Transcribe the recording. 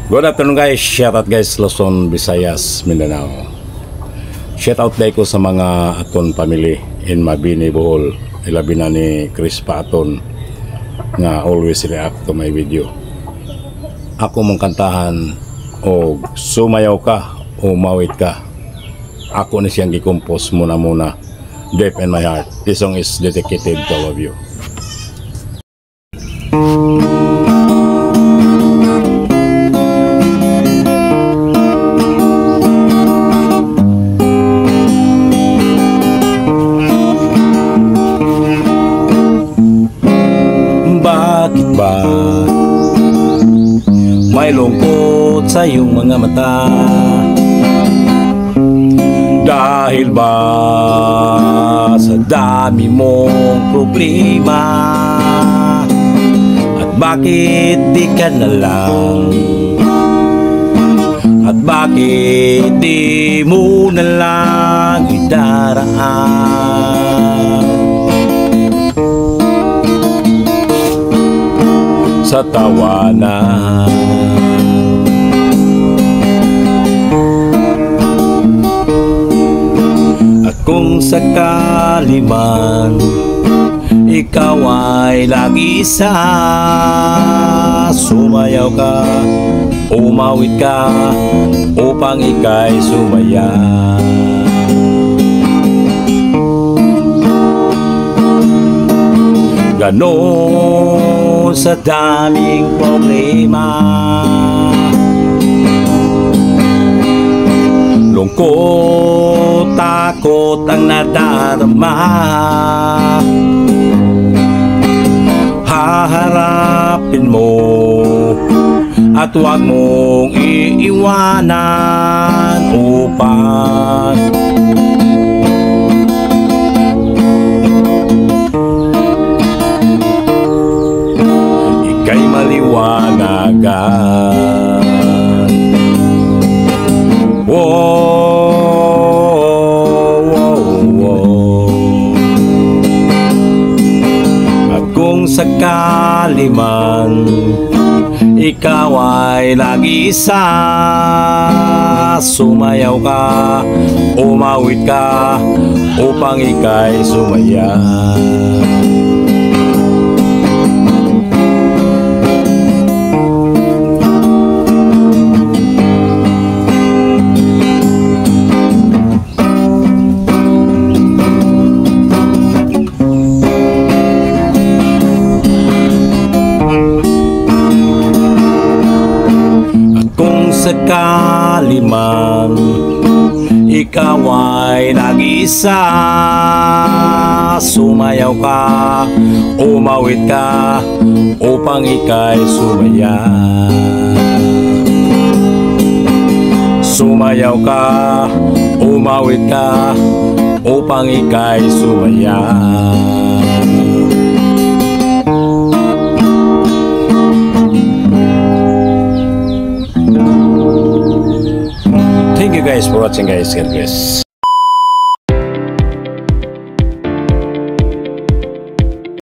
Good afternoon guys, shoutout guys Luzon, Visayas, Mindanao. Shoutout day ko sa mga aton family in Mabini, Bohol. Ilabi na ni Chris Paton nga always react to my video. Ako mong kantahan o sumayaw ka o mawit ka. Ako na siyang gikompose muna deep in my heart. This song is dedicated to all of you. Bakit ba may lungkot sa iyong mga mata? Dahil ba sa dami mong problema? At bakit di ka na lang? At bakit di mo na lang idaraan sa tawanan? At kung sakali man ikaw ay lagi isa, sumayaw ka, umawit ka, upang ika'y sumaya. Ganon sa daming problema, lungkot, takot ang nadarama. Haharapin mo at huwag mong iiwanan upang ika'y maliwanagan. At kung sakali man ikaw ay lagi isa, sumayaw ka, umawit ka, upang ika'y sumaya. Sakali man ikaw ay nag-isa, sumayaw ka, umawit ka, upang ika'y sumaya. Sumayaw ka, umawit ka, upang ika'y sumaya. Thank you guys for watching guys. God bless.